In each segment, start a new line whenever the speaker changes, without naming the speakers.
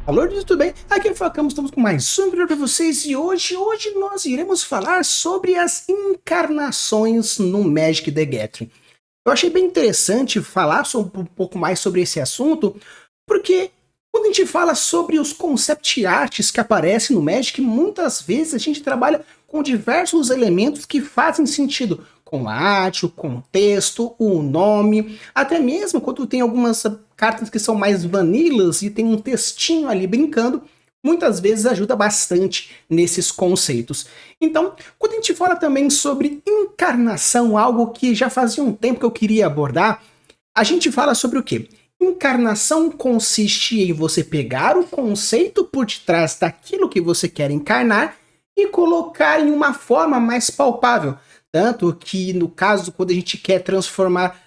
Alô, tudo bem? Aqui é o Facamos, estamos com mais um vídeo para vocês e hoje nós iremos falar sobre as encarnações no Magic the Gathering. Eu achei bem interessante falar um pouco mais sobre esse assunto, porque quando a gente fala sobre os concept arts que aparecem no Magic, muitas vezes a gente trabalha com diversos elementos que fazem sentido, com a arte, o contexto, o nome, até mesmo quando tem algumas cartas que são mais vanilas e tem um textinho ali brincando, muitas vezes ajuda bastante nesses conceitos. Então, quando a gente fala também sobre encarnação, algo que já fazia um tempo que eu queria abordar, a gente fala sobre o quê? Encarnação consiste em você pegar o conceito por detrás daquilo que você quer encarnar e colocar em uma forma mais palpável. Tanto que, no caso, quando a gente quer transformar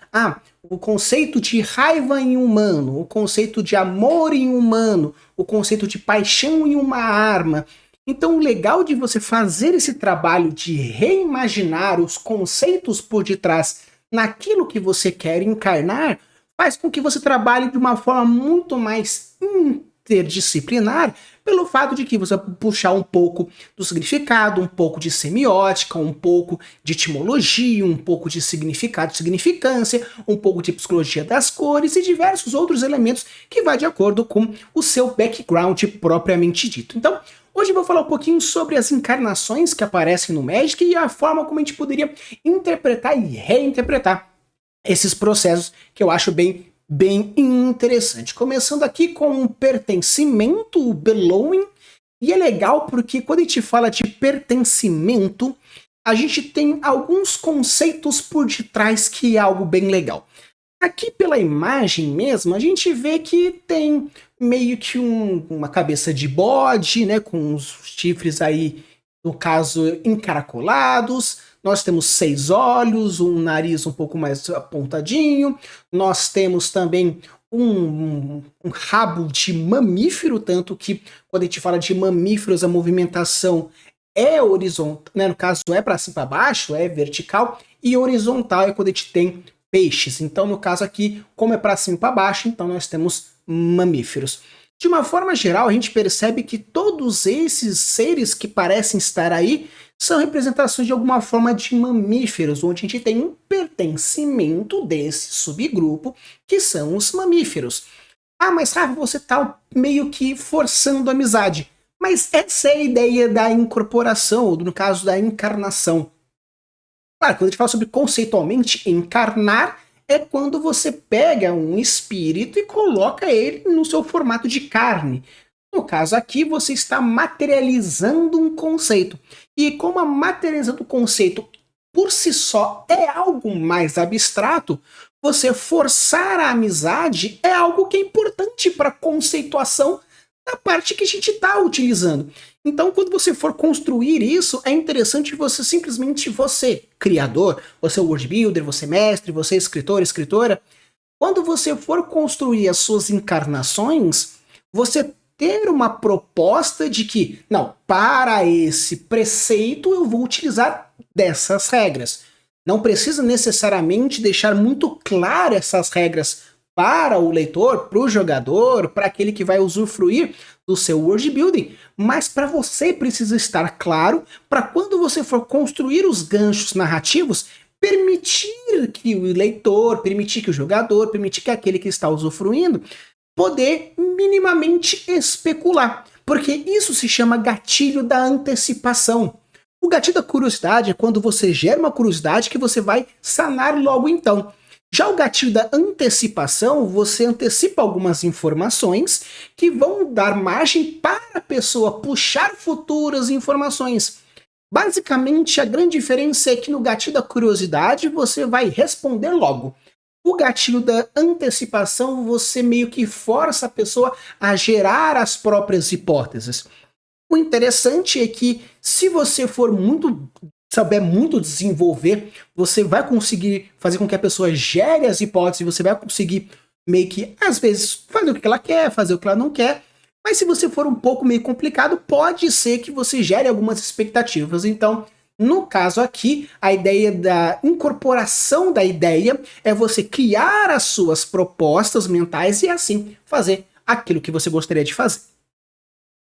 o conceito de raiva em humano, o conceito de amor em humano, o conceito de paixão em uma arma. Então, o legal de você fazer esse trabalho de reimaginar os conceitos por detrás naquilo que você quer encarnar faz com que você trabalhe de uma forma muito mais interdisciplinar, pelo fato de que você puxar um pouco do significado, um pouco de semiótica, um pouco de etimologia, um pouco de significado, significância, um pouco de psicologia das cores e diversos outros elementos que vai de acordo com o seu background propriamente dito. Então, hoje eu vou falar um pouquinho sobre as encarnações que aparecem no Magic e a forma como a gente poderia interpretar e reinterpretar esses processos que eu acho bem interessante. Começando aqui com o pertencimento, o belonging, e é legal porque quando a gente fala de pertencimento, a gente tem alguns conceitos por detrás que é algo bem legal. Aqui pela imagem mesmo, a gente vê que tem meio que uma cabeça de bode, né, com os chifres aí, no caso, encaracolados. Nós temos 6 olhos, um nariz um pouco mais apontadinho. Nós temos também um rabo de mamífero, tanto que quando a gente fala de mamíferos, a movimentação é horizontal, né? No caso é para cima para baixo, é vertical, e horizontal é quando a gente tem peixes. Então, no caso aqui, como é para cima e para baixo, então nós temos mamíferos. De uma forma geral, a gente percebe que todos esses seres que parecem estar aí são representações de alguma forma de mamíferos, onde a gente tem um pertencimento desse subgrupo, que são os mamíferos. Ah, mas Rafa, você está meio que forçando a amizade. Mas essa é a ideia da incorporação, ou no caso da encarnação. Claro, quando a gente fala sobre conceitualmente encarnar, é quando você pega um espírito e coloca ele no seu formato de carne. No caso aqui, você está materializando um conceito. E como a materialização do conceito por si só é algo mais abstrato, você forçar a amizade é algo que é importante para a conceituação da parte que a gente está utilizando. Então, quando você for construir isso, é interessante você simplesmente, você, criador, você world builder, você mestre, você escritor, escritora, quando você for construir as suas encarnações, você ter uma proposta de que, não, para esse preceito eu vou utilizar dessas regras. Não precisa necessariamente deixar muito claro essas regras para o leitor, para o jogador, para aquele que vai usufruir do seu world building, mas para você precisa estar claro para quando você for construir os ganchos narrativos, permitir que o leitor, permitir que o jogador, permitir que aquele que está usufruindo poder minimamente especular, porque isso se chama gatilho da antecipação. O gatilho da curiosidade é quando você gera uma curiosidade que você vai sanar logo então. Já o gatilho da antecipação, você antecipa algumas informações que vão dar margem para a pessoa puxar futuras informações. Basicamente, a grande diferença é que no gatilho da curiosidade você vai responder logo. O gatilho da antecipação, você meio que força a pessoa a gerar as próprias hipóteses. O interessante é que se você for souber muito desenvolver, você vai conseguir fazer com que a pessoa gere as hipóteses, você vai conseguir meio que, às vezes, fazer o que ela quer, fazer o que ela não quer, mas se você for um pouco meio complicado, pode ser que você gere algumas expectativas. Então, no caso aqui, a ideia da incorporação da ideia é você criar as suas propostas mentais e assim fazer aquilo que você gostaria de fazer.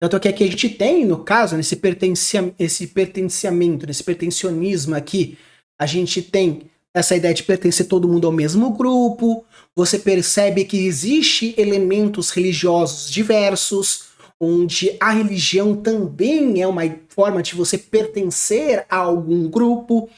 Tanto que aqui a gente tem, no caso, esse pertenciamento, nesse pertencionismo aqui, a gente tem essa ideia de pertencer todo mundo ao mesmo grupo, você percebe que existe elementos religiosos diversos, onde a religião também é uma forma de você pertencer a algum grupo.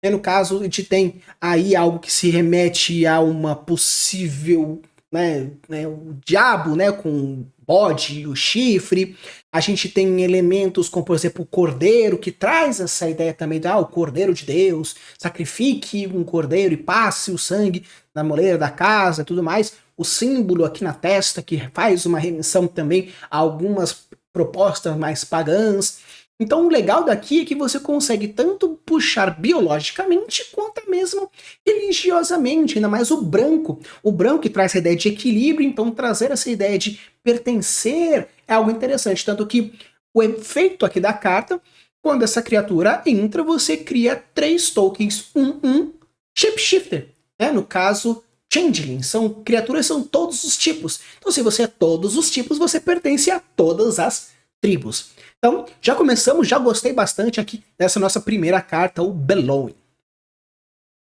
No caso, a gente tem aí algo que se remete a uma possível, o diabo, com o bode e o chifre. A gente tem elementos como, por exemplo, o cordeiro, que traz essa ideia também de o cordeiro de Deus, sacrifique um cordeiro e passe o sangue na moleira da casa e tudo mais. O símbolo aqui na testa, que faz uma remissão também a algumas propostas mais pagãs. Então o legal daqui é que você consegue tanto puxar biologicamente quanto mesmo religiosamente, ainda mais o branco. O branco que traz essa ideia de equilíbrio, então trazer essa ideia de pertencer é algo interessante. Tanto que o efeito aqui da carta, quando essa criatura entra, você cria 3 tokens 1/1 Shapeshifter. No caso, Changeling. Criaturas são todos os tipos. Então se você é todos os tipos, você pertence a todas as tribos. Então, já começamos, já gostei bastante aqui dessa nossa primeira carta, o Bellowing.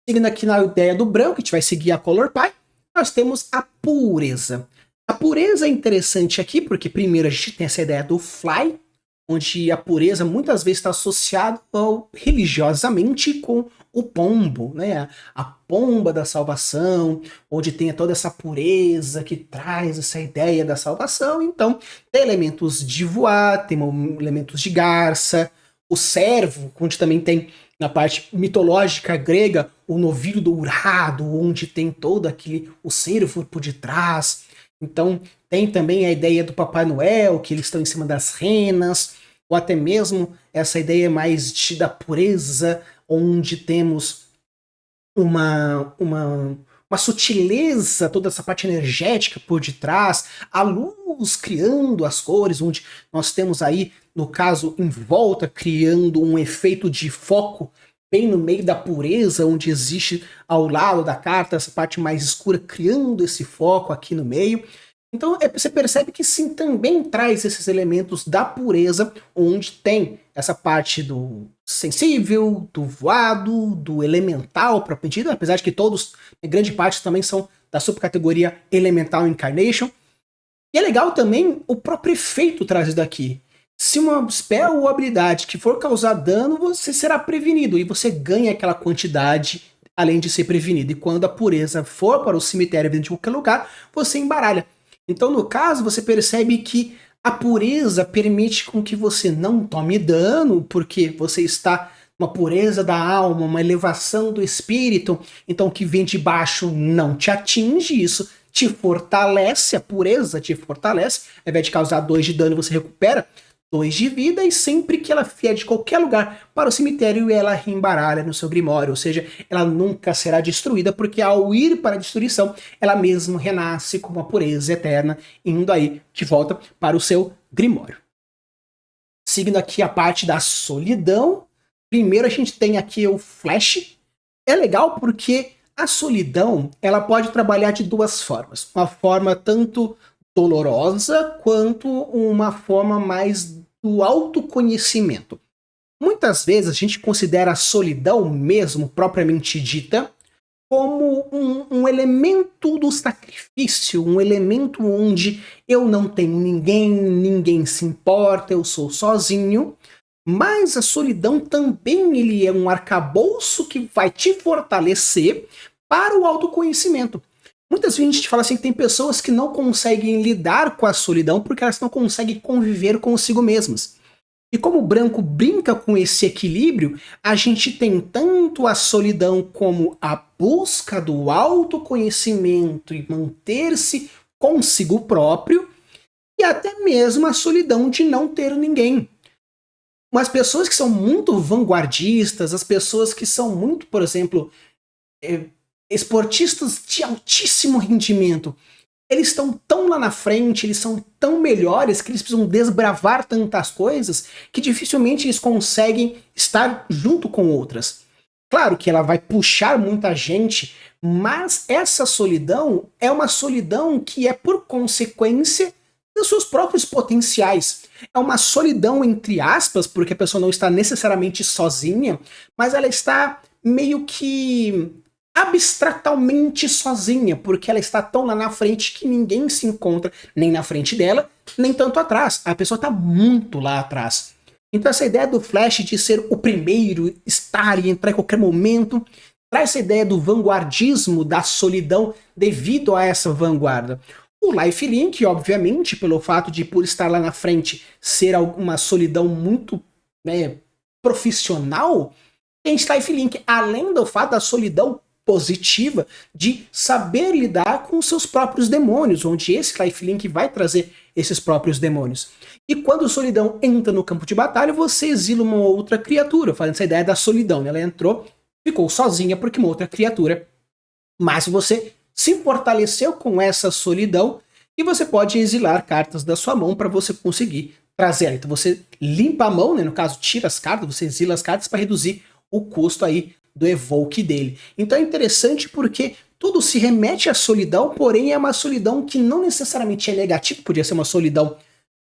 Seguindo aqui na ideia do branco, a gente vai seguir a Color Pie, nós temos a pureza. A pureza é interessante aqui, porque primeiro a gente tem essa ideia do Fly, onde a pureza muitas vezes está associada religiosamente com o pombo, a pomba da salvação, onde tem toda essa pureza que traz essa ideia da salvação. Então, tem elementos de voar, tem elementos de garça, o cervo, onde também tem na parte mitológica grega o novilho dourado, onde tem todo o cervo por detrás. Então, tem também a ideia do Papai Noel, que eles estão em cima das renas, ou até mesmo essa ideia mais da pureza, onde temos uma sutileza, toda essa parte energética por detrás, a luz criando as cores, onde nós temos aí, no caso, em volta, criando um efeito de foco bem no meio da pureza, onde existe ao lado da carta essa parte mais escura, criando esse foco aqui no meio. Então você percebe que sim, também traz esses elementos da pureza, onde tem essa parte do sensível, do voado, do elemental propriamente dito, apesar de que todos, em grande parte, também são da subcategoria Elemental Incarnation. E é legal também o próprio efeito trazido aqui. Se uma spell ou habilidade que for causar dano, você será prevenido, e você ganha aquela quantidade além de ser prevenido. E quando a pureza for para o cemitério de qualquer lugar, você embaralha. Então, no caso, você percebe que a pureza permite com que você não tome dano, porque você está numa pureza da alma, uma elevação do espírito, então o que vem de baixo não te atinge, isso te fortalece, a pureza te fortalece, ao invés de causar 2 de dano, você recupera 2 de vida, e sempre que ela vier de qualquer lugar para o cemitério, ela reembaralha no seu grimório, ou seja, ela nunca será destruída, porque ao ir para a destruição, ela mesmo renasce com uma pureza eterna, indo aí de volta para o seu grimório. Seguindo aqui a parte da solidão, primeiro a gente tem aqui o Flash. É legal porque a solidão, ela pode trabalhar de 2 formas, uma forma tanto dolorosa quanto uma forma mais do autoconhecimento. Muitas vezes a gente considera a solidão mesmo, propriamente dita, como um elemento do sacrifício, um elemento onde eu não tenho ninguém, ninguém se importa, eu sou sozinho. Mas a solidão também ele é um arcabouço que vai te fortalecer para o autoconhecimento. Muitas vezes a gente fala assim que tem pessoas que não conseguem lidar com a solidão porque elas não conseguem conviver consigo mesmas. E como o branco brinca com esse equilíbrio, a gente tem tanto a solidão como a busca do autoconhecimento e manter-se consigo próprio, e até mesmo a solidão de não ter ninguém. Mas pessoas que são muito vanguardistas, as pessoas que são muito, por exemplo, esportistas de altíssimo rendimento, eles estão tão lá na frente, eles são tão melhores que eles precisam desbravar tantas coisas que dificilmente eles conseguem estar junto com outras. Claro que ela vai puxar muita gente, mas essa solidão é uma solidão que é por consequência dos seus próprios potenciais. É uma solidão entre aspas, porque a pessoa não está necessariamente sozinha, mas ela está meio que abstratalmente sozinha, porque ela está tão lá na frente que ninguém se encontra nem na frente dela, nem tanto atrás. A pessoa está muito lá atrás. Então essa ideia do Flash de ser o primeiro, estar e entrar em qualquer momento, traz essa ideia do vanguardismo, da solidão devido a essa vanguarda. O Lifelink, obviamente, pelo fato de por estar lá na frente ser uma solidão muito, né, profissional, tem Lifelink, além do fato da solidão positiva de saber lidar com seus próprios demônios, onde esse Lifelink vai trazer esses próprios demônios. E quando a solidão entra no campo de batalha, você exila uma outra criatura, fazendo essa ideia da solidão, né? Ela entrou, ficou sozinha porque uma outra criatura, mas você se fortaleceu com essa solidão e você pode exilar cartas da sua mão para você conseguir trazer ela. Então você limpa a mão, né? No caso, tira as cartas, você exila as cartas para reduzir o custo aí do evoke dele. Então é interessante porque tudo se remete à solidão, porém é uma solidão que não necessariamente é negativa, podia ser uma solidão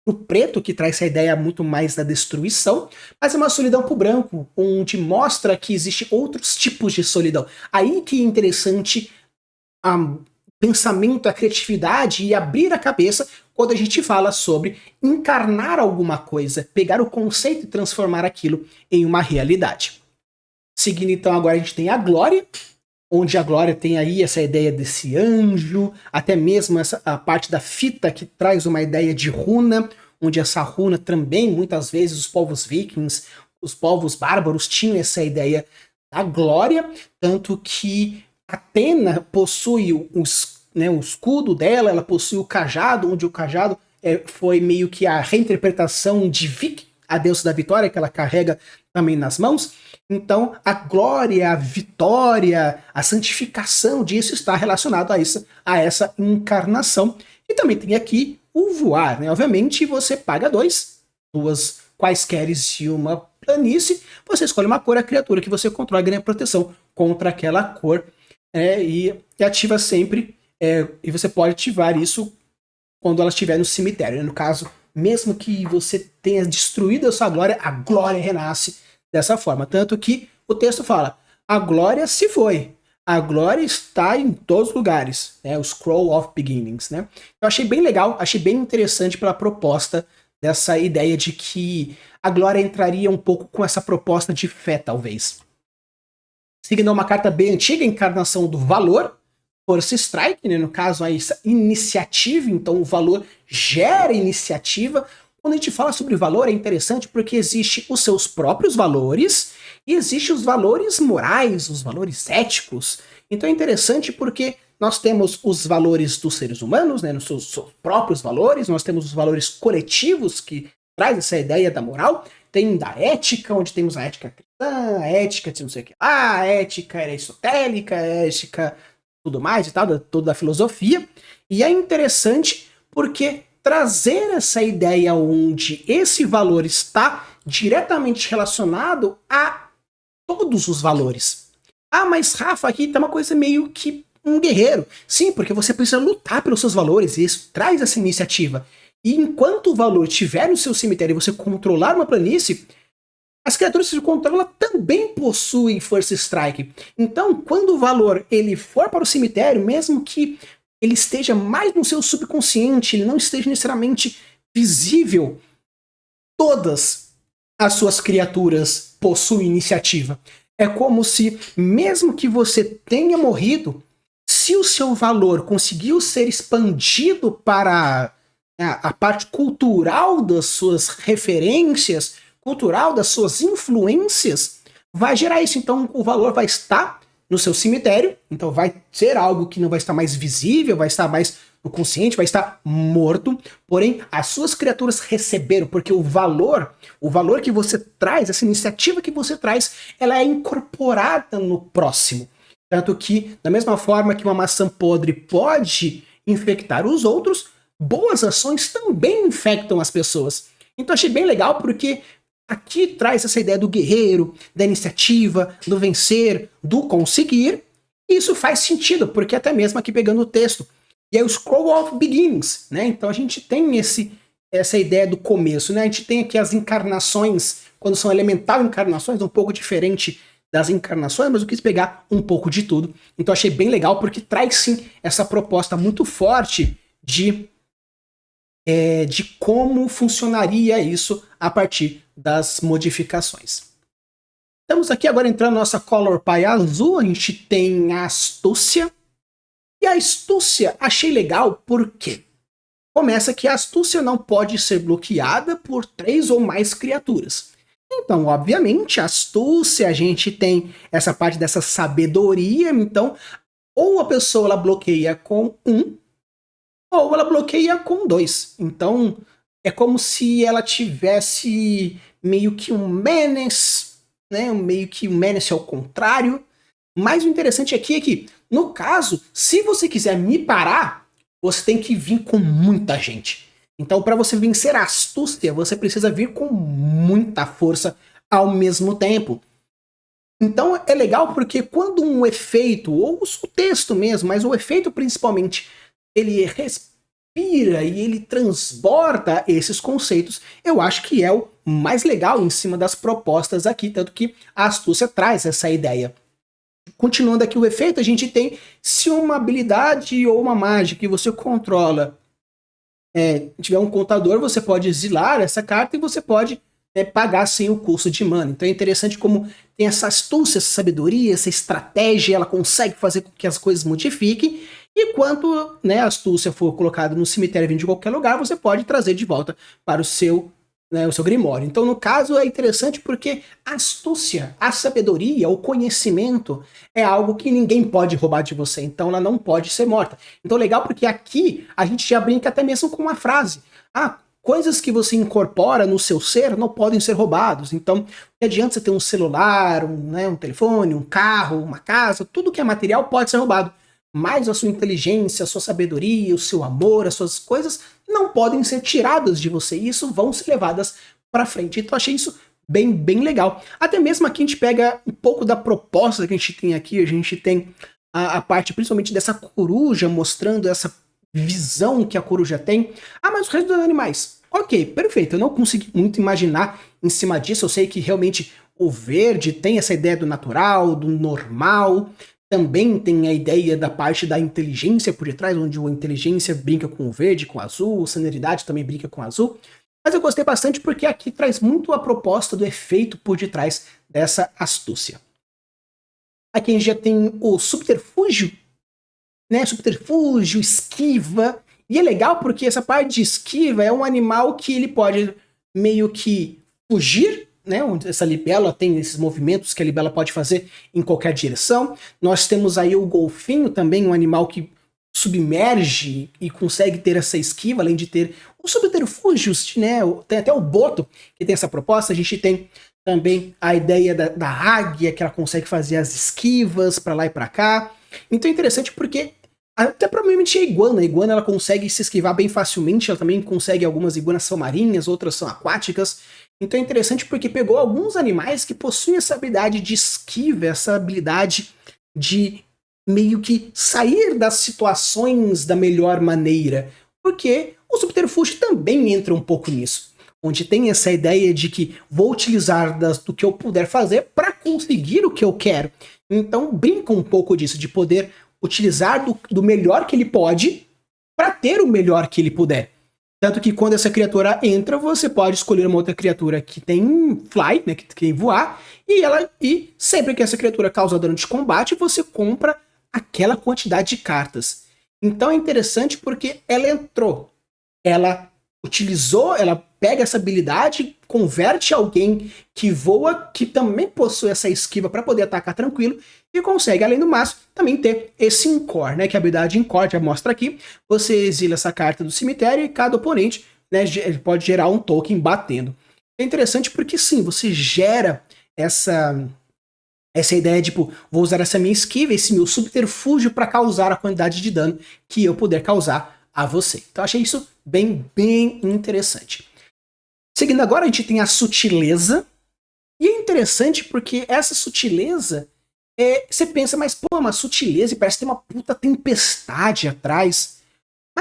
pro preto, que traz essa ideia muito mais da destruição, mas é uma solidão pro branco, onde mostra que existem outros tipos de solidão. Aí que é interessante o pensamento, a criatividade e abrir a cabeça quando a gente fala sobre encarnar alguma coisa, pegar o conceito e transformar aquilo em uma realidade. Seguindo então, agora a gente tem a Glória, onde a Glória tem aí essa ideia desse anjo, até mesmo a parte da fita que traz uma ideia de runa, onde essa runa também, muitas vezes, os povos vikings, os povos bárbaros tinham essa ideia da Glória, tanto que Atena possui o escudo dela, ela possui o cajado, onde o cajado foi meio que a reinterpretação de Vik, a deusa da vitória, que ela carrega também nas mãos. Então, a glória, a vitória, a santificação disso está relacionado a essa encarnação. E também tem aqui o voar, né? Obviamente, você paga duas quaisqueres e uma planície, você escolhe uma cor, a criatura que você controla ganha proteção contra aquela cor, e ativa sempre, e você pode ativar isso quando ela estiver no cemitério, né? No caso, mesmo que você tenha destruído a sua glória, a glória renasce dessa forma. Tanto que o texto fala, a glória se foi, a glória está em todos os lugares, né? O Scroll of Beginnings, né? Eu achei bem legal, achei bem interessante pela proposta dessa ideia de que a glória entraria um pouco com essa proposta de fé, talvez. Seguindo uma carta bem antiga, a encarnação do valor, Force Strike, né? No caso, essa iniciativa, então o valor gera iniciativa. Quando a gente fala sobre valor, é interessante porque existe os seus próprios valores e existe os valores morais, os valores éticos. Então é interessante porque nós temos os valores dos seres humanos, né, nos seus próprios valores, nós temos os valores coletivos, que traz essa ideia da moral, tem da ética, onde temos a ética cristã, a ética de não sei o que lá, a ética aristotélica, a ética tudo mais e tal, toda a filosofia. E é interessante porque trazer essa ideia onde esse valor está diretamente relacionado a todos os valores. Ah, mas Rafa, aqui tá uma coisa meio que um guerreiro. Sim, porque você precisa lutar pelos seus valores e isso traz essa iniciativa. E enquanto o valor estiver no seu cemitério e você controlar uma planície, as criaturas que você controla também possuem First Strike. Então, quando o valor ele for para o cemitério, mesmo que ele esteja mais no seu subconsciente, ele não esteja necessariamente visível, todas as suas criaturas possuem iniciativa. É como se, mesmo que você tenha morrido, se o seu valor conseguiu ser expandido para a parte cultural das suas referências, cultural das suas influências, vai gerar isso. Então o valor vai estar no seu cemitério, então vai ser algo que não vai estar mais visível, vai estar mais no consciente, vai estar morto, porém as suas criaturas receberam, porque o valor que você traz, essa iniciativa que você traz, ela é incorporada no próximo. Tanto que, da mesma forma que uma maçã podre pode infectar os outros, boas ações também infectam as pessoas. Então achei bem legal porque aqui traz essa ideia do guerreiro, da iniciativa, do vencer, do conseguir. E isso faz sentido, porque até mesmo aqui pegando o texto, E é o Scroll of Beginnings, né? Então a gente tem essa ideia do começo, né? A gente tem aqui as encarnações, quando são elemental encarnações, um pouco diferente das encarnações, mas eu quis pegar um pouco de tudo. Então achei bem legal, porque traz sim essa proposta muito forte de como funcionaria isso a partir das modificações. Estamos aqui agora entrando na nossa Color Pie azul, a gente tem a astúcia. E a astúcia achei legal porque começa que a astúcia não pode ser bloqueada por 3 ou mais criaturas. Então, obviamente, a astúcia, a gente tem essa parte dessa sabedoria, então, ou a pessoa ela bloqueia com 1, ou ela bloqueia com 2. Então, é como se ela tivesse meio que um menace, né? Meio que um menace ao contrário. Mas o interessante aqui é que, no caso, se você quiser me parar, você tem que vir com muita gente. Então, para você vencer a astúcia, você precisa vir com muita força ao mesmo tempo. Então, é legal porque quando um efeito, ou o texto mesmo, mas o efeito principalmente, ele respira e ele transborda esses conceitos, eu acho que é o mais legal em cima das propostas aqui, tanto que a astúcia traz essa ideia. Continuando aqui o efeito, a gente tem se uma habilidade ou uma magia que você controla tiver um contador, você pode exilar essa carta e você pode pagar sem o custo de mana. Então é interessante como tem essa astúcia, essa sabedoria, essa estratégia, ela consegue fazer com que as coisas modifiquem, e quando a astúcia for colocada no cemitério vindo de qualquer lugar, você pode trazer de volta para o seu grimório. Então, no caso, é interessante porque a astúcia, a sabedoria, o conhecimento é algo que ninguém pode roubar de você, então ela não pode ser morta. Então, legal porque aqui a gente já brinca até mesmo com uma frase. Coisas que você incorpora no seu ser não podem ser roubados. Então, não adianta você ter um celular, um telefone, um carro, uma casa, tudo que é material pode ser roubado. Mas a sua inteligência, a sua sabedoria, o seu amor, as suas coisas não podem ser tiradas de você. E isso vão ser levadas para frente. Então achei isso bem, bem legal. Até mesmo aqui a gente pega um pouco da proposta que a gente tem aqui. A gente tem a parte principalmente dessa coruja, mostrando essa visão que a coruja tem. Mas o resto dos animais. Ok, perfeito. Eu não consegui muito imaginar em cima disso. Eu sei que realmente o verde tem essa ideia do natural, do normal. Também tem a ideia da parte da inteligência por detrás, onde a inteligência brinca com o verde, com o azul, a sonoridade também brinca com o azul. Mas eu gostei bastante porque aqui traz muito a proposta do efeito por detrás dessa astúcia. Aqui a gente já tem o subterfúgio, né? Subterfúgio, esquiva. E é legal porque essa parte de esquiva é um animal que ele pode meio que fugir, né, onde essa libela tem esses movimentos que a libela pode fazer em qualquer direção. Nós temos aí o golfinho também, um animal que submerge e consegue ter essa esquiva, além de ter os subterfúgios, né, tem até o boto que tem essa proposta. A gente tem também a ideia da águia, que ela consegue fazer as esquivas para lá e para cá. Então é interessante porque até provavelmente a iguana ela consegue se esquivar bem facilmente, ela também consegue, algumas iguanas são marinhas, outras são aquáticas. Então é interessante porque pegou alguns animais que possuem essa habilidade de esquiva, essa habilidade de meio que sair das situações da melhor maneira. Porque o subterfúgio também entra um pouco nisso. Onde tem essa ideia de que vou utilizar do que eu puder fazer para conseguir o que eu quero. Então brinca um pouco disso, de poder utilizar do melhor que ele pode para ter o melhor que ele puder. Tanto que quando essa criatura entra, você pode escolher uma outra criatura que tem fly, né, que tem voar, e sempre que essa criatura causa dano de combate, você compra aquela quantidade de cartas. Então é interessante porque ela entrou, ela utilizou, ela pega essa habilidade, converte alguém que voa, que também possui essa esquiva para poder atacar tranquilo, e consegue, além do mais, também ter esse Encore, né, que a habilidade Encore já mostra aqui. Você exila essa carta do cemitério e cada oponente, né, pode gerar um token batendo. É interessante porque sim, você gera essa ideia de, tipo, vou usar essa minha esquiva, esse meu subterfúgio para causar a quantidade de dano que eu puder causar a você. Então achei isso bem, bem interessante. Seguindo agora, a gente tem a sutileza. E é interessante porque essa sutileza, você pensa, mas pô, uma sutileza e parece ter uma puta tempestade atrás.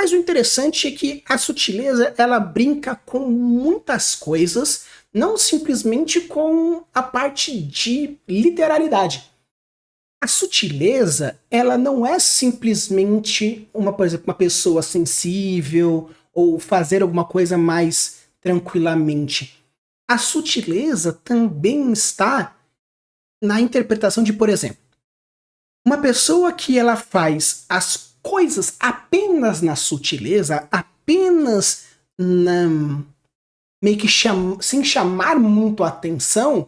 Mas o interessante é que a sutileza, ela brinca com muitas coisas, não simplesmente com a parte de literalidade. A sutileza, ela não é simplesmente por exemplo, uma pessoa sensível ou fazer alguma coisa mais tranquilamente. A sutileza também está na interpretação de, por exemplo, uma pessoa que ela faz as coisas apenas na sutileza, apenas meio que sem chamar muito a atenção,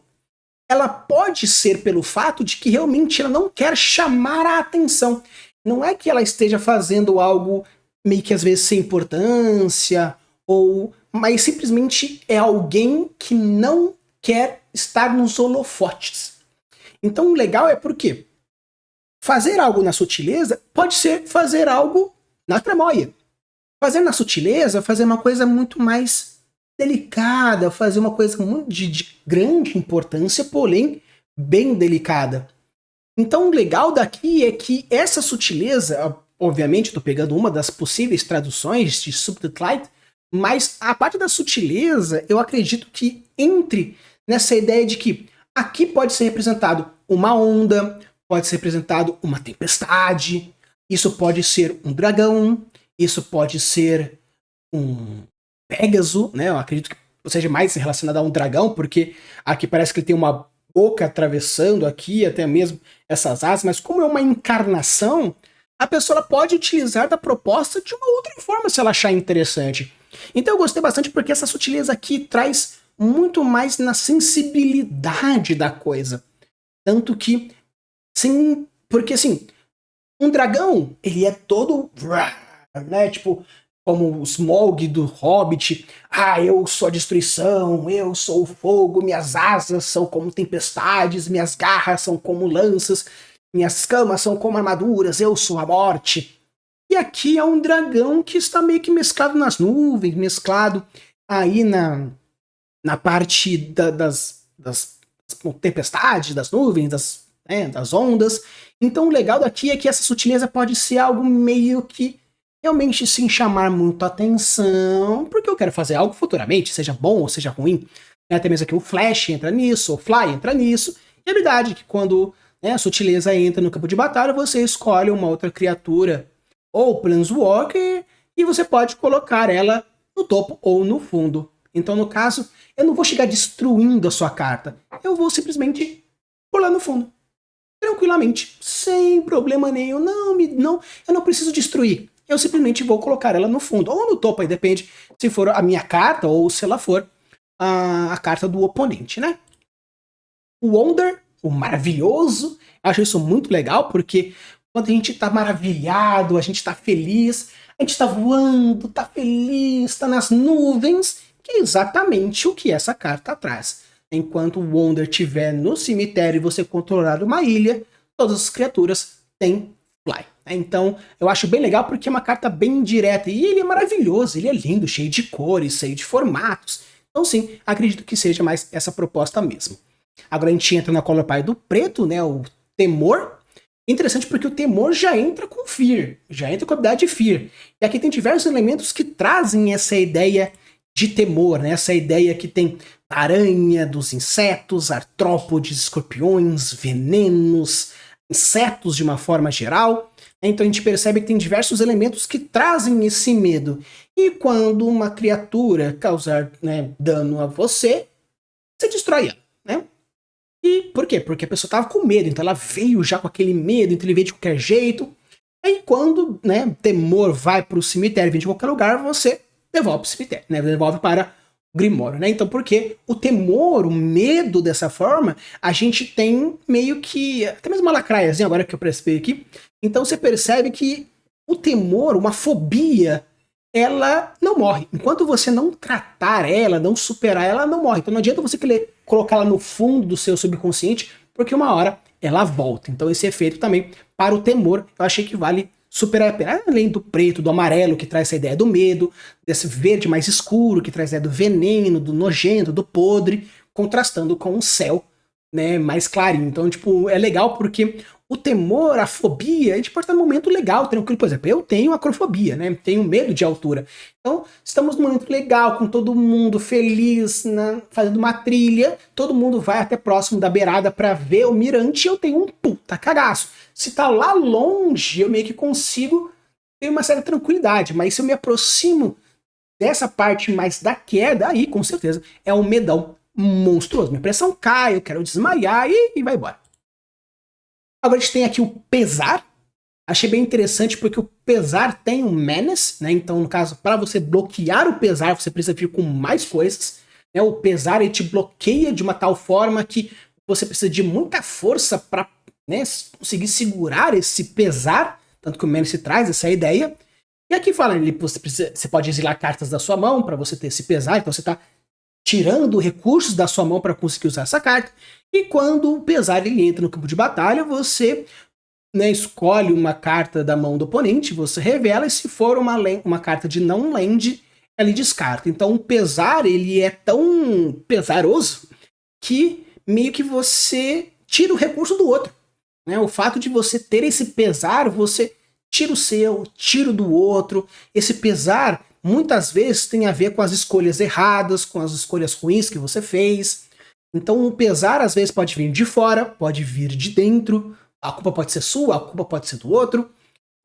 ela pode ser pelo fato de que realmente ela não quer chamar a atenção. Não é que ela esteja fazendo algo meio que às vezes sem importância, mas simplesmente é alguém que não quer estar nos holofotes. Então o legal é porque fazer algo na sutileza pode ser fazer algo na tramóia. Fazer na sutileza, fazer uma coisa muito mais delicada, fazer uma coisa de grande importância, porém bem delicada. Então o legal daqui é que essa sutileza, obviamente estou pegando uma das possíveis traduções de Subtle Light, mas a parte da sutileza eu acredito que entre nessa ideia de que aqui pode ser representado uma onda, pode ser representado uma tempestade, isso pode ser um dragão, isso pode ser um Pégaso, né? Eu acredito que seja mais relacionado a um dragão, porque aqui parece que ele tem uma boca atravessando aqui, até mesmo essas asas, mas como é uma encarnação, a pessoa pode utilizar da proposta de uma outra forma se ela achar interessante. Então eu gostei bastante porque essa sutileza aqui traz muito mais na sensibilidade da coisa. Tanto que, sim, porque assim, um dragão, ele é todo, né, tipo, como o Smaug do Hobbit, eu sou a destruição, eu sou o fogo, minhas asas são como tempestades, minhas garras são como lanças, minhas camas são como armaduras, eu sou a morte. E aqui é um dragão que está meio que mesclado nas nuvens, mesclado aí na parte das tempestades, das nuvens, das ondas. Então o legal daqui é que essa sutileza pode ser algo meio que realmente sem chamar muito atenção, porque eu quero fazer algo futuramente, seja bom ou seja ruim. Até mesmo aqui o Flash entra nisso, o Fly entra nisso. E a verdade é que quando a sutileza entra no campo de batalha, você escolhe uma outra criatura ou Planeswalker e você pode colocar ela no topo ou no fundo. Então, no caso, eu não vou chegar destruindo a sua carta. Eu vou simplesmente pular no fundo. Tranquilamente, sem problema nenhum. Não, eu não preciso destruir. Eu simplesmente vou colocar ela no fundo, ou no topo, aí depende se for a minha carta ou se ela for a carta do oponente, né? O Wonder, o maravilhoso, acho isso muito legal, porque quando a gente tá maravilhado, a gente tá feliz, a gente tá voando, tá feliz, tá nas nuvens, que é exatamente o que essa carta traz. Enquanto o Wonder estiver no cemitério e você controlar uma ilha, todas as criaturas têm Fly. Então, eu acho bem legal porque é uma carta bem direta. E ele é maravilhoso, ele é lindo, cheio de cores, cheio de formatos. Então, sim, acredito que seja mais essa proposta mesmo. Agora a gente entra na Color Pie do preto, né? O Temor. Interessante porque o Temor já entra com Fear, já entra com a habilidade de Fear. E aqui tem diversos elementos que trazem essa ideia de temor, né? Essa ideia que tem aranha, dos insetos, artrópodes, escorpiões, venenos, insetos de uma forma geral. Então a gente percebe que tem diversos elementos que trazem esse medo. E quando uma criatura causar dano a você, você destrói ela, né? E por quê? Porque a pessoa estava com medo, então ela veio já com aquele medo, então ele veio de qualquer jeito. Aí quando temor vai para o cemitério, vem de qualquer lugar, você devolve para o cemitério, né? Devolve para o Grimório, né? Então porque o temor, o medo dessa forma, a gente tem meio que, até mesmo uma lacraiazinha agora que eu percebi aqui. Então você percebe que o temor, uma fobia, ela não morre. Enquanto você não tratar ela, não superar ela, não morre. Então não adianta você querer colocar ela no fundo do seu subconsciente, porque uma hora ela volta. Então esse efeito também, para o temor, eu achei que vale super a pena. Além do preto, do amarelo, que traz essa ideia do medo, desse verde mais escuro, que traz a ideia do veneno, do nojento, do podre, contrastando com o céu, né, mais clarinho. Então, tipo, é legal porque o temor, a fobia, a gente pode estar num momento legal, tranquilo. Por exemplo, eu tenho acrofobia, né? Tenho medo de altura. Então, estamos num momento legal, com todo mundo feliz, né? Fazendo uma trilha, todo mundo vai até próximo da beirada para ver o mirante e eu tenho um puta cagaço. Se tá lá longe, eu meio que consigo ter uma certa tranquilidade, mas se eu me aproximo dessa parte mais da queda, aí com certeza é um medão monstruoso. Minha pressão cai, eu quero desmaiar e vai embora. Agora a gente tem aqui o pesar. Achei bem interessante porque o pesar tem um menace, né? Então, no caso, para você bloquear o pesar, você precisa vir com mais coisas. Né? O pesar ele te bloqueia de uma tal forma que você precisa de muita força para, né, conseguir segurar esse pesar. Tanto que o menace traz essa ideia. E aqui fala, você pode exilar cartas da sua mão para você ter esse pesar. Então você está tirando recursos da sua mão para conseguir usar essa carta. E quando o pesar ele entra no campo de batalha, você, né, escolhe uma carta da mão do oponente, você revela, e se for uma carta de não land, ele descarta. Então o pesar ele é tão pesaroso que meio que você tira o recurso do outro. Né? O fato de você ter esse pesar, você tira o seu, tira o do outro. Esse pesar muitas vezes tem a ver com as escolhas erradas, com as escolhas ruins que você fez. Então o pesar às vezes pode vir de fora, pode vir de dentro, a culpa pode ser sua, a culpa pode ser do outro,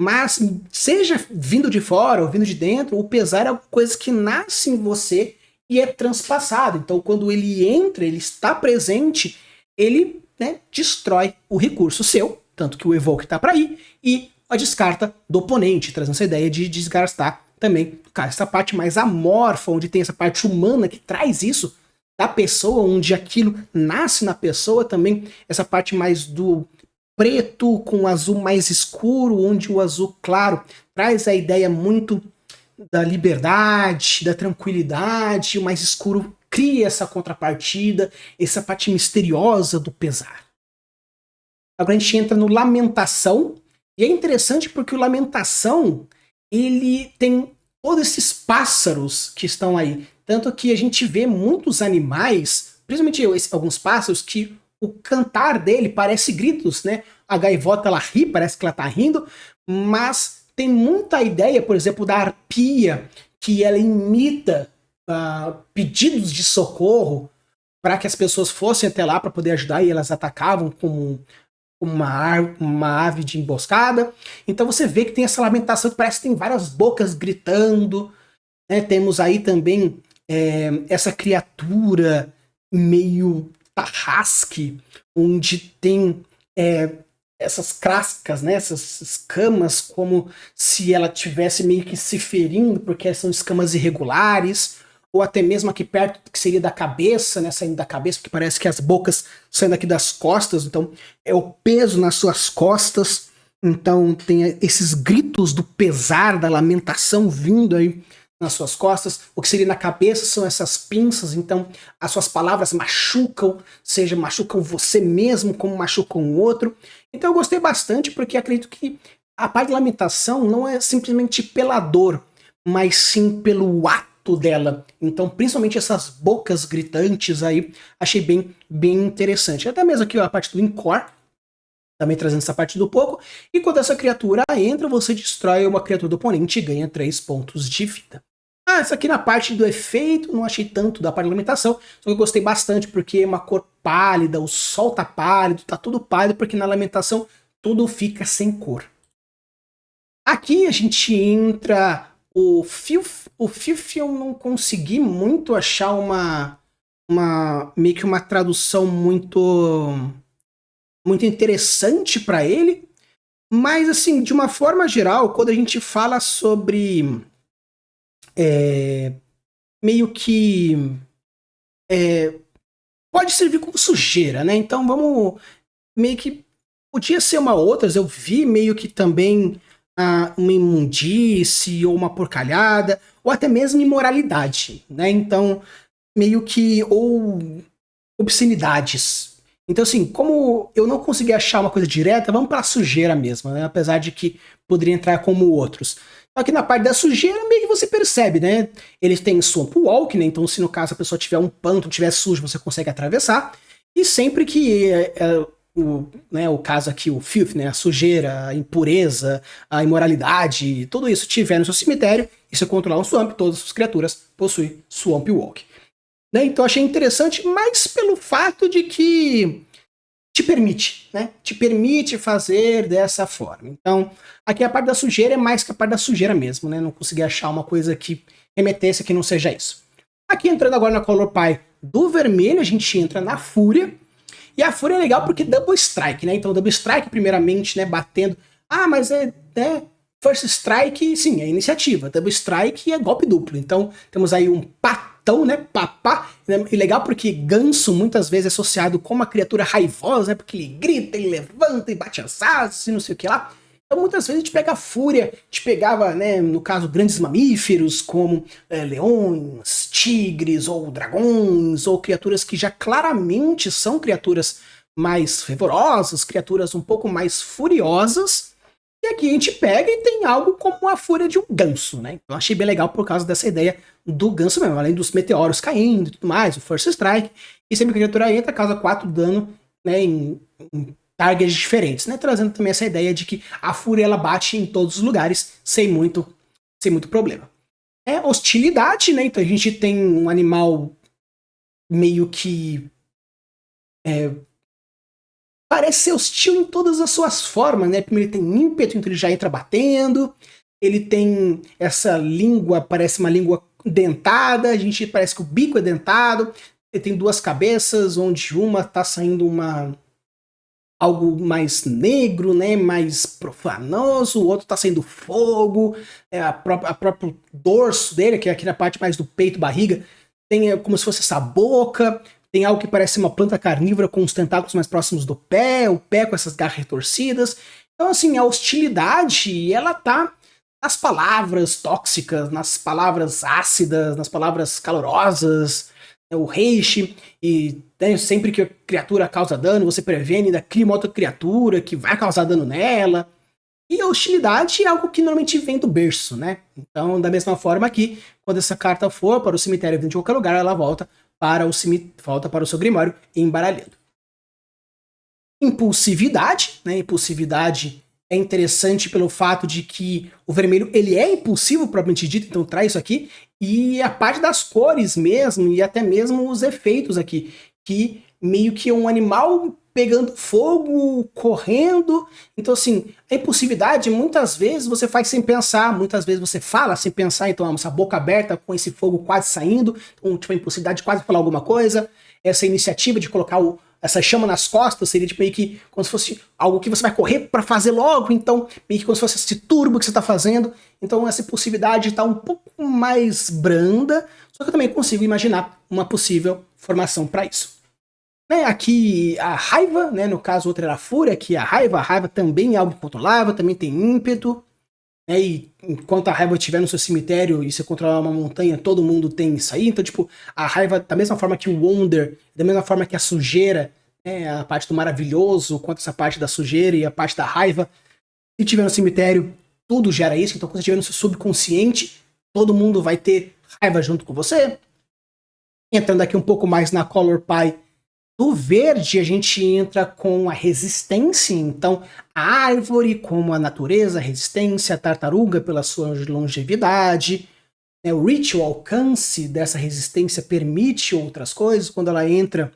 mas seja vindo de fora ou vindo de dentro, o pesar é uma coisa que nasce em você e é transpassado. Então quando ele entra, ele está presente, ele, né, destrói o recurso seu, tanto que o evoke está para ir, e a descarta do oponente, trazendo essa ideia de desgastar também, cara, essa parte mais amorfa, onde tem essa parte humana que traz isso da pessoa, onde aquilo nasce na pessoa, também essa parte mais do preto com o azul mais escuro, onde o azul claro traz a ideia muito da liberdade, da tranquilidade, o mais escuro cria essa contrapartida, essa parte misteriosa do pesar. Agora a gente entra no Lamentação, e é interessante porque o Lamentação, ele tem todos esses pássaros que estão aí. Tanto que a gente vê muitos animais, principalmente alguns pássaros, que o cantar dele parece gritos, né? A gaivota, ela ri, parece que ela tá rindo, mas tem muita ideia, por exemplo, da arpia, que ela imita pedidos de socorro para que as pessoas fossem até lá para poder ajudar, e elas atacavam como uma ave de emboscada. Então você vê que tem essa lamentação que parece que tem várias bocas gritando, né? Temos aí também essa criatura meio tarrasque, onde tem essas cascas, né? Essas escamas, como se ela tivesse meio que se ferindo, porque são escamas irregulares, ou até mesmo aqui perto, que seria da cabeça, né? Saindo da cabeça, porque parece que as bocas saem daqui das costas, então é o peso nas suas costas. Então tem esses gritos do pesar, da lamentação vindo aí nas suas costas. O que seria na cabeça são essas pinças, então as suas palavras machucam, seja machucam você mesmo, como machucam o outro. Então eu gostei bastante, porque acredito que a parte de lamentação não é simplesmente pela dor, mas sim pelo ato dela. Então, principalmente essas bocas gritantes aí, achei bem interessante. Até mesmo aqui ó, a parte do Encore, também trazendo essa parte do pouco. E quando essa criatura entra, você destrói uma criatura do oponente e ganha 3 pontos de vida. Essa aqui na parte do efeito, não achei tanto da parte da lamentação, só que eu gostei bastante porque é uma cor pálida, o sol tá pálido, tá tudo pálido, porque na lamentação tudo fica sem cor. Aqui a gente entra o Filth eu não consegui muito achar meio que uma tradução muito interessante para ele, mas assim, de uma forma geral, quando a gente fala sobre meio que pode servir como sujeira, né? Então vamos meio que podia ser uma outra, eu vi meio que também uma imundície ou uma porcalhada, ou até mesmo imoralidade, né? Então meio que ou obscenidades. Então assim, como eu não consegui achar uma coisa direta, vamos para sujeira mesmo, né? Apesar de que poderia entrar como outros. Aqui na parte da sujeira, meio que você percebe, né? Eles têm Swamp Walk, né? Então se no caso a pessoa tiver um pântano, tiver sujo, você consegue atravessar. E sempre que o caso aqui, o filth, né, a sujeira, a impureza, a imoralidade, tudo isso tiver no seu cemitério, e você controlar um swamp, todas as criaturas possuem Swamp Walk. Né? Então achei interessante, mas pelo fato de que te permite, né? Te permite fazer dessa forma. Então, aqui a parte da sujeira é mais que a parte da sujeira mesmo, né? Não consegui achar uma coisa que remetesse que não seja isso. Aqui entrando agora na Color Pie do vermelho, a gente entra na Fúria. E a Fúria é legal porque Double Strike, né? Então, Double Strike, primeiramente, né? Batendo. Ah, mas né? First Strike, sim, é iniciativa. Double Strike é golpe duplo. Então, temos aí um patão, né? Papá. E legal porque ganso muitas vezes é associado com uma criatura raivosa, né? Porque ele grita, ele levanta e bate as asas e não sei o que lá. Então, muitas vezes a gente pega a Fúria, a gente pegava, né, no caso, grandes mamíferos, como leões, tigres, ou dragões, ou criaturas que já claramente são criaturas mais fervorosas, criaturas um pouco mais furiosas. E aqui a gente pega e tem algo como a Fúria de um ganso, né? Então achei bem legal por causa dessa ideia do ganso mesmo, além dos meteoros caindo e tudo mais, o First Strike. E sempre que a criatura entra, causa 4 dano, né, em targets diferentes, né? Trazendo também essa ideia de que a Fúria ela bate em todos os lugares sem muito problema. É hostilidade, né? Então a gente tem um animal meio que parece ser hostil em todas as suas formas, né? Primeiro ele tem ímpeto, então ele já entra batendo. Ele tem essa língua, parece uma língua dentada. A gente parece que o bico é dentado. Ele tem 2 cabeças, onde uma tá saindo algo mais negro, né? Mais profanoso. O outro tá saindo fogo. A próprio dorso dele, que é aqui na parte mais do peito, barriga, tem como se fosse essa boca. Tem algo que parece uma planta carnívora com os tentáculos mais próximos do pé, o pé com essas garras retorcidas. Então, assim, a hostilidade, ela tá nas palavras tóxicas, nas palavras ácidas, nas palavras calorosas, né, o rage, e né, sempre que a criatura causa dano, você prevene, ainda cria uma outra criatura que vai causar dano nela. E a hostilidade é algo que normalmente vem do berço, né? Então, da mesma forma aqui, quando essa carta for para o cemitério de qualquer lugar, ela volta para o seu Grimório embaralhando. Impulsividade, né? Impulsividade é interessante pelo fato de que o vermelho ele é impulsivo, propriamente dito, então traz isso aqui, e a parte das cores mesmo, e até mesmo os efeitos aqui, que meio que um animal pegando fogo, correndo. Então, assim, a impulsividade, muitas vezes você faz sem pensar, muitas vezes você fala sem pensar, então essa boca aberta com esse fogo quase saindo, então, tipo, a impulsividade de quase falar alguma coisa, essa iniciativa de colocar essa chama nas costas seria tipo meio que como se fosse algo que você vai correr para fazer logo, então meio que como se fosse esse turbo que você tá fazendo. Então essa impulsividade tá um pouco mais branda, só que eu também consigo imaginar uma possível formação para isso. Né, aqui a raiva, né, no caso outra era a fúria, aqui a raiva também é algo incontrolável, também tem ímpeto, né, e enquanto a raiva estiver no seu cemitério e você controlar uma montanha, todo mundo tem isso aí. Então, tipo, a raiva, da mesma forma que o Wonder, da mesma forma que a sujeira, né, a parte do maravilhoso, quanto essa parte da sujeira e a parte da raiva, se tiver no cemitério, tudo gera isso. Então, quando você estiver no seu subconsciente, todo mundo vai ter raiva junto com você. Entrando aqui um pouco mais na Color Pie do verde, a gente entra com a resistência, então a árvore como a natureza, a resistência, a tartaruga pela sua longevidade, né, o reach, o alcance dessa resistência permite outras coisas. Quando ela entra,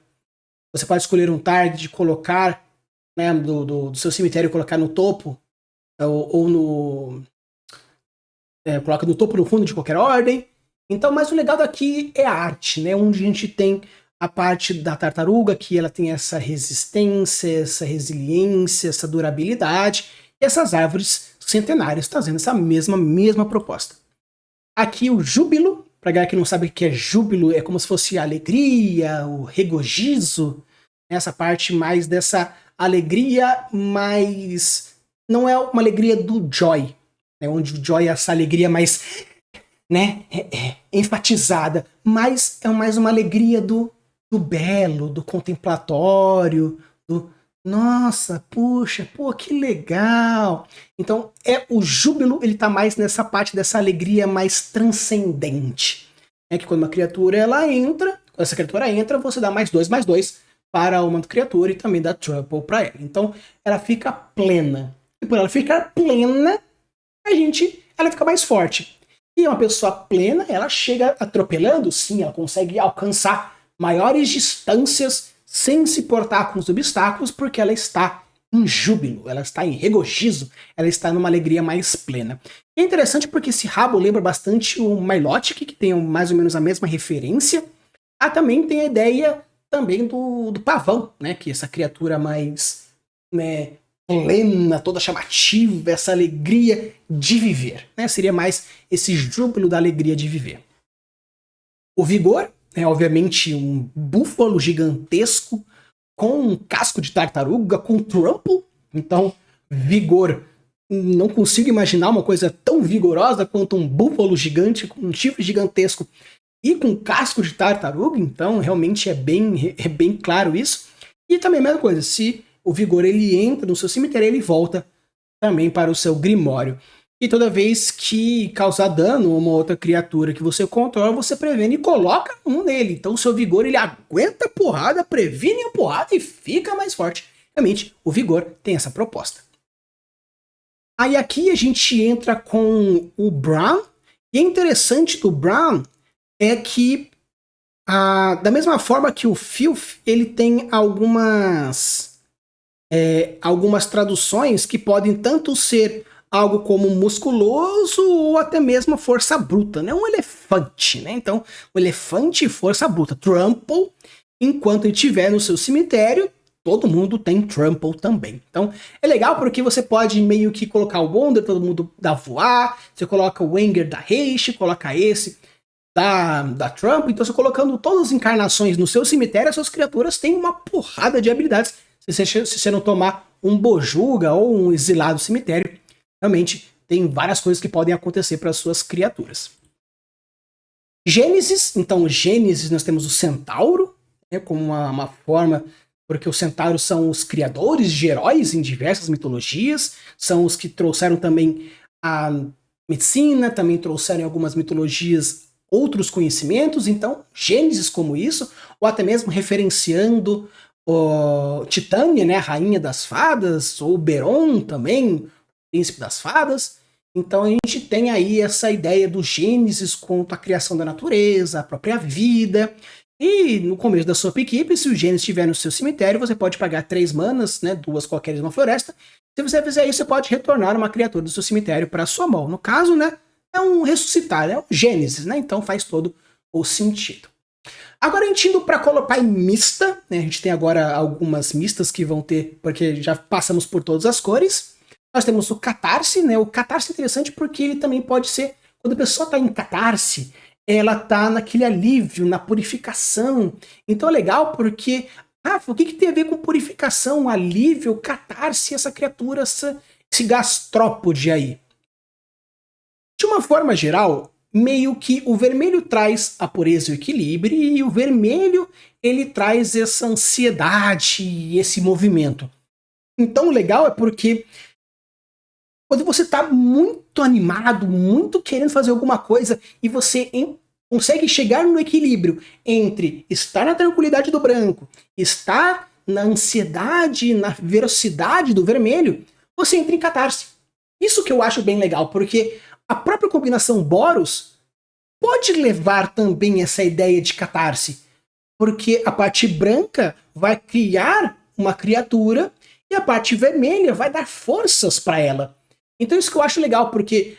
você pode escolher um target, colocar, né, do seu cemitério, colocar no topo, ou no... coloca no topo, no fundo de qualquer ordem. Então, mas o legal daqui é a arte, né, onde a gente tem a parte da tartaruga, que ela tem essa resistência, essa resiliência, essa durabilidade, e essas árvores centenárias trazendo essa mesma proposta. Aqui o júbilo, para galera que não sabe o que é júbilo, é como se fosse a alegria, o regozijo, essa parte mais dessa alegria, mas não é uma alegria do joy, né, onde o joy é essa alegria mais, né, enfatizada, mas é mais uma alegria do belo, do contemplatório, do nossa, puxa, pô, que legal. Então, o júbilo, ele tá mais nessa parte dessa alegria mais transcendente. É que quando uma criatura ela entra, quando essa criatura entra, você dá +2/+2 para uma criatura e também dá trample para ela. Então ela fica plena. E por ela ficar plena, ela fica mais forte. E uma pessoa plena, ela chega atropelando, sim, ela consegue alcançar maiores distâncias sem se portar com os obstáculos, porque ela está em júbilo, ela está em regozijo, ela está numa alegria mais plena. E é interessante porque esse rabo lembra bastante o Milotic, que tem mais ou menos a mesma referência. Também tem a ideia também do pavão, né, que é essa criatura mais, né, plena, toda chamativa, essa alegria de viver, né? Seria mais esse júbilo da alegria de viver. O vigor é obviamente um búfalo gigantesco com um casco de tartaruga, com trample. Então, vigor, não consigo imaginar uma coisa tão vigorosa quanto um búfalo gigante com um chifre gigantesco e com casco de tartaruga. Então, realmente é bem claro isso. E também a mesma coisa, se o vigor ele entra no seu cemitério, ele volta também para o seu grimório. E toda vez que causar dano a uma outra criatura que você controla, você previne e coloca um nele. Então o seu vigor ele aguenta a porrada, previne a porrada e fica mais forte. Realmente, o vigor tem essa proposta. Aí aqui a gente entra com o Brown. E é interessante do Brown é que da mesma forma que o Filth, ele tem algumas traduções que podem tanto ser algo como musculoso ou até mesmo força bruta, né? Um elefante, né? Então, o elefante e força bruta. Trample, enquanto ele estiver no seu cemitério, todo mundo tem trample também. Então, é legal porque você pode meio que colocar o Wonder, todo mundo dá voar, você coloca o Wenger da Haste, coloca esse da Trample, então você colocando todas as encarnações no seu cemitério, as suas criaturas têm uma porrada de habilidades. Se você não tomar um Bojuga ou um exilado cemitério, realmente tem várias coisas que podem acontecer para as suas criaturas. Gênesis, então Gênesis nós temos o Centauro, né, como uma forma, porque os centauros são os criadores de heróis em diversas mitologias, são os que trouxeram também a medicina, também trouxeram em algumas mitologias outros conhecimentos, então Gênesis como isso, ou até mesmo referenciando Titânia, né, a rainha das fadas, ou Beron também, príncipe das fadas. Então a gente tem aí essa ideia do Gênesis quanto à criação da natureza, a própria vida. E no começo da sua equipe, se o Gênesis estiver no seu cemitério, você pode pagar 3 manas, né, 2 qualquer numa floresta. Se você fizer isso, você pode retornar uma criatura do seu cemitério para sua mão. No caso, né, é um ressuscitar, é um Gênesis, né? Então faz todo o sentido. Agora a gente indo para Colopai mista, né? A gente tem agora algumas mistas que vão ter, porque já passamos por todas as cores. Nós temos o Catarse, né? O Catarse é interessante porque ele também pode ser, quando a pessoa está em Catarse, ela está naquele alívio, na purificação. Então é legal porque, o que tem a ver com purificação, alívio, Catarse, essa criatura, esse gastrópode aí? De uma forma geral, meio que o vermelho traz a pureza e o equilíbrio, e o vermelho ele traz essa ansiedade e esse movimento. Então o legal é porque quando você está muito animado, muito querendo fazer alguma coisa, e você consegue chegar no equilíbrio entre estar na tranquilidade do branco, estar na ansiedade, na velocidade do vermelho, você entra em catarse. Isso que eu acho bem legal, porque a própria combinação Boros pode levar também essa ideia de catarse, porque a parte branca vai criar uma criatura e a parte vermelha vai dar forças para ela. Então isso que eu acho legal, porque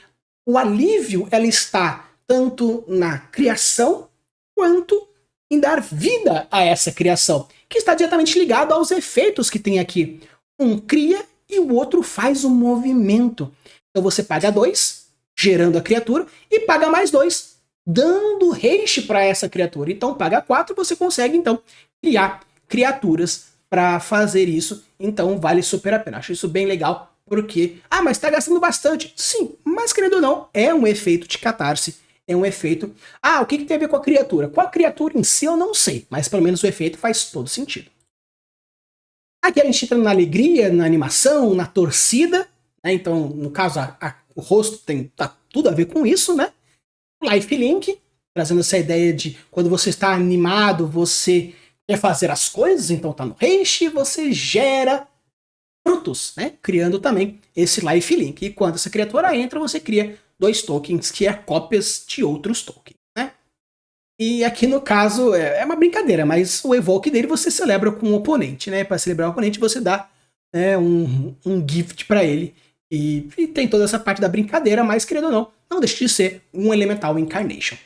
o alívio ela está tanto na criação quanto em dar vida a essa criação, que está diretamente ligado aos efeitos que tem aqui. Um cria e o outro faz o movimento. Então você paga 2, gerando a criatura, e paga mais 2, dando haste para essa criatura. Então paga 4, você consegue então criar criaturas para fazer isso. Então vale super a pena. Acho isso bem legal. Porque, mas tá gastando bastante. Sim, mas querendo ou não, é um efeito de catarse. É um efeito... o que tem a ver com a criatura? Com a criatura em si eu não sei, mas pelo menos o efeito faz todo sentido. Aqui a gente entra na alegria, na animação, na torcida, né? Então, no caso, o rosto tá tudo a ver com isso, né? Lifelink, trazendo essa ideia de quando você está animado, você quer fazer as coisas, então tá no Reishi, você gera frutos, né? Criando também esse lifelink. E quando essa criatura entra, você cria 2 tokens que é cópias de outros tokens, né? E aqui no caso é uma brincadeira, mas o evoke dele você celebra com o oponente, né? Para celebrar o oponente você dá, né, um gift para ele. E tem toda essa parte da brincadeira, mas querendo ou não deixa de ser um Elemental Incarnation.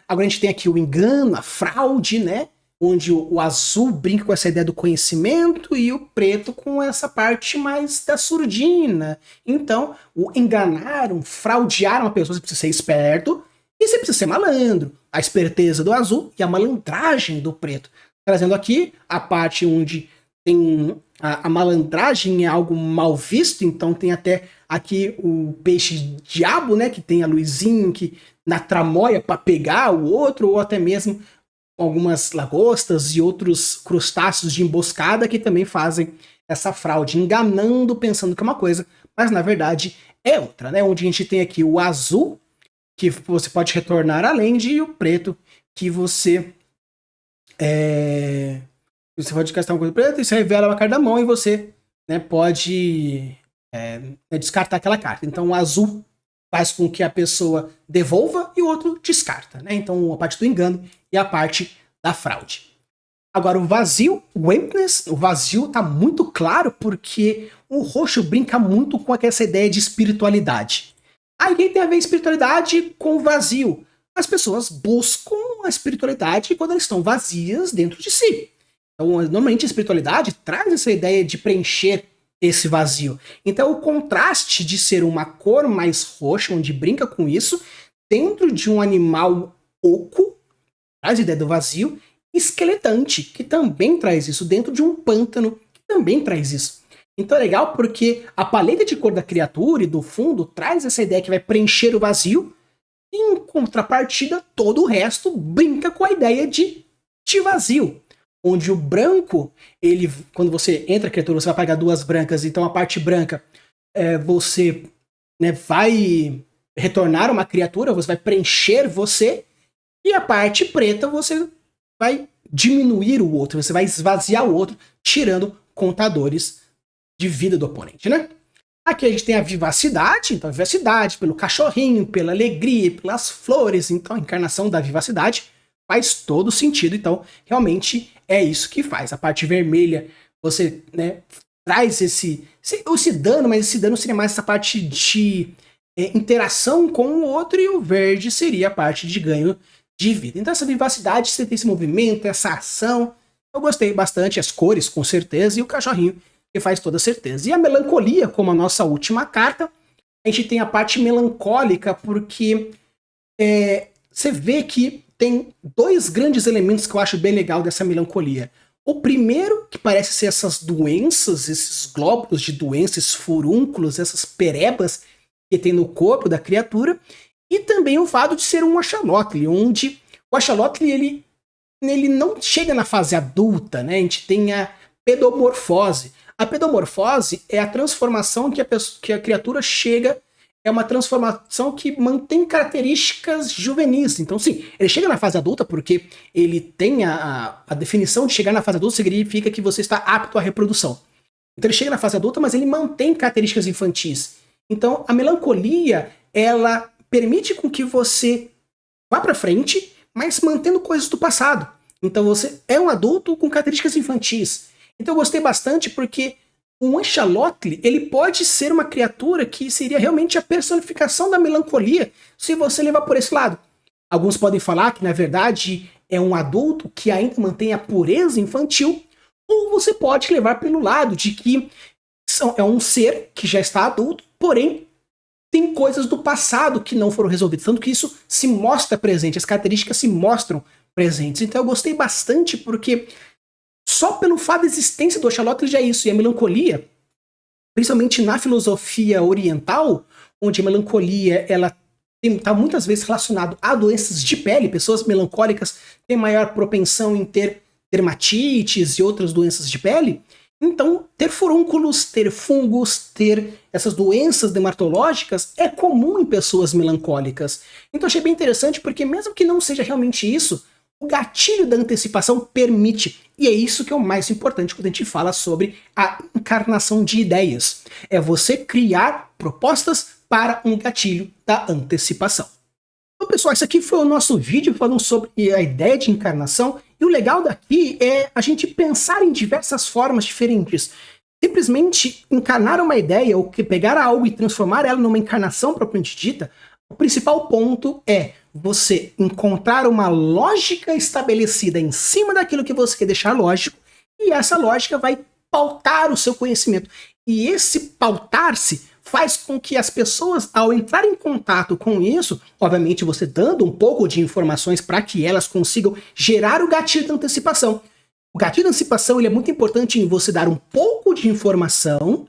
Agora a gente tem aqui o engano, a fraude, né? Onde o azul brinca com essa ideia do conhecimento e o preto com essa parte mais da surdina. Então, o enganar, o fraudear uma pessoa, você precisa ser esperto e você precisa ser malandro. A esperteza do azul e a malandragem do preto. Trazendo aqui a parte onde tem a malandragem é algo mal visto, então tem até aqui o peixe diabo, né, que tem a luzinha que na tramóia para pegar o outro, ou até mesmo algumas lagostas e outros crustáceos de emboscada que também fazem essa fraude, enganando, pensando que é uma coisa, mas na verdade é outra, né? Onde a gente tem aqui o azul, que você pode retornar a land, e o preto, que você você pode castar uma coisa preta e você revela uma carta da mão e você, né, pode descartar aquela carta. Então o azul faz com que a pessoa devolva e o outro descarta, né? Então a parte do engano e a parte da fraude. Agora o vazio, o emptiness, o vazio tá muito claro porque o roxo brinca muito com essa ideia de espiritualidade. Aí quem tem a ver espiritualidade com o vazio? As pessoas buscam a espiritualidade quando elas estão vazias dentro de si. Então normalmente a espiritualidade traz essa ideia de preencher esse vazio. Então o contraste de ser uma cor mais roxa, onde brinca com isso, dentro de um animal oco, traz a ideia do vazio, esqueletante, que também traz isso, dentro de um pântano, que também traz isso. Então é legal porque a paleta de cor da criatura e do fundo traz essa ideia que vai preencher o vazio, e em contrapartida todo o resto brinca com a ideia de vazio. Onde o branco, ele, quando você entra a criatura, você vai pagar 2 brancas, então a parte branca você, né, vai retornar uma criatura, você vai preencher você, e a parte preta você vai diminuir o outro, você vai esvaziar o outro, tirando contadores de vida do oponente, né? Aqui a gente tem a vivacidade, então a vivacidade pelo cachorrinho, pela alegria, pelas flores, então a encarnação da vivacidade faz todo sentido, então realmente é isso que faz. A parte vermelha, você, né, traz esse dano, mas esse dano seria mais essa parte de interação com o outro, e o verde seria a parte de ganho de vida. Então essa vivacidade, você tem esse movimento, essa ação, eu gostei bastante, as cores com certeza, e o cachorrinho que faz toda certeza. E a melancolia, como a nossa última carta, a gente tem a parte melancólica, porque você vê que tem 2 grandes elementos que eu acho bem legal dessa melancolia. O primeiro, que parece ser essas doenças, esses glóbulos de doenças, furúnculos, essas perebas que tem no corpo da criatura, e também o fato de ser um axolotl, onde o axolotl ele não chega na fase adulta, né? A gente tem a pedomorfose. A pedomorfose é a transformação que a criatura chega. É uma transformação que mantém características juvenis. Então, sim, ele chega na fase adulta porque ele tem a definição de chegar na fase adulta significa que você está apto à reprodução. Então ele chega na fase adulta, mas ele mantém características infantis. Então a melancolia, ela permite com que você vá para frente, mas mantendo coisas do passado. Então você é um adulto com características infantis. Então eu gostei bastante porque um axolotl, ele pode ser uma criatura que seria realmente a personificação da melancolia, se você levar por esse lado. Alguns podem falar que, na verdade, é um adulto que ainda mantém a pureza infantil, ou você pode levar pelo lado de que é um ser que já está adulto, porém tem coisas do passado que não foram resolvidas, tanto que isso se mostra presente, as características se mostram presentes. Então eu gostei bastante porque só pelo fato da existência do axolotl já é isso. E a melancolia, principalmente na filosofia oriental, onde a melancolia ela está muitas vezes relacionado a doenças de pele, pessoas melancólicas têm maior propensão em ter dermatites e outras doenças de pele. Então, ter furúnculos, ter fungos, ter essas doenças dermatológicas é comum em pessoas melancólicas. Então achei bem interessante porque mesmo que não seja realmente isso, O gatilho da antecipação permite, e é isso que é o mais importante quando a gente fala sobre a encarnação de ideias. É você criar propostas para um gatilho da antecipação. Então, pessoal, esse aqui foi o nosso vídeo falando sobre a ideia de encarnação, e o legal daqui é a gente pensar em diversas formas diferentes. Simplesmente encarnar uma ideia, ou pegar algo e transformar ela numa encarnação propriamente dita, o principal ponto é você encontrar uma lógica estabelecida em cima daquilo que você quer deixar lógico, e essa lógica vai pautar o seu conhecimento. E esse pautar-se faz com que as pessoas, ao entrar em contato com isso, obviamente você dando um pouco de informações para que elas consigam gerar o gatilho de antecipação. O gatilho de antecipação ele é muito importante em você dar um pouco de informação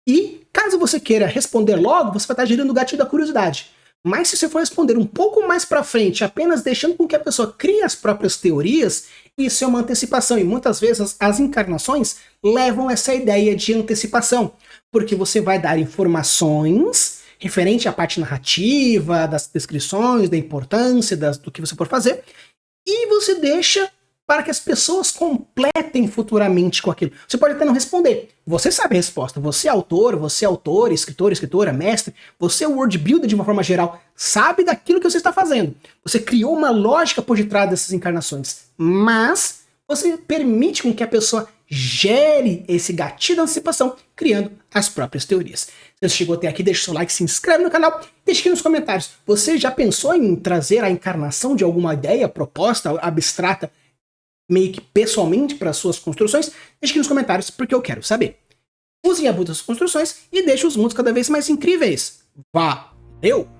e, caso você queira responder logo, você vai estar gerando o gatilho da curiosidade. Mas se você for responder um pouco mais para frente, apenas deixando com que a pessoa crie as próprias teorias, isso é uma antecipação. E muitas vezes as encarnações levam essa ideia de antecipação. Porque você vai dar informações referente à parte narrativa, das descrições, da importância, do que você for fazer, e você deixa para que as pessoas completem futuramente com aquilo. Você pode até não responder. Você sabe a resposta. Você é autor, escritor, escritora, mestre. Você é o word builder de uma forma geral. Sabe daquilo que você está fazendo. Você criou uma lógica por detrás dessas encarnações. Mas você permite com que a pessoa gere esse gatilho da antecipação, criando as próprias teorias. Se você chegou até aqui, deixa o seu like, se inscreve no canal, deixa aqui nos comentários. Você já pensou em trazer a encarnação de alguma ideia, proposta, abstrata, meio que pessoalmente para suas construções? Deixe aqui nos comentários, porque eu quero saber. Usem e abusem das construções e deixem os mundos cada vez mais incríveis. Valeu!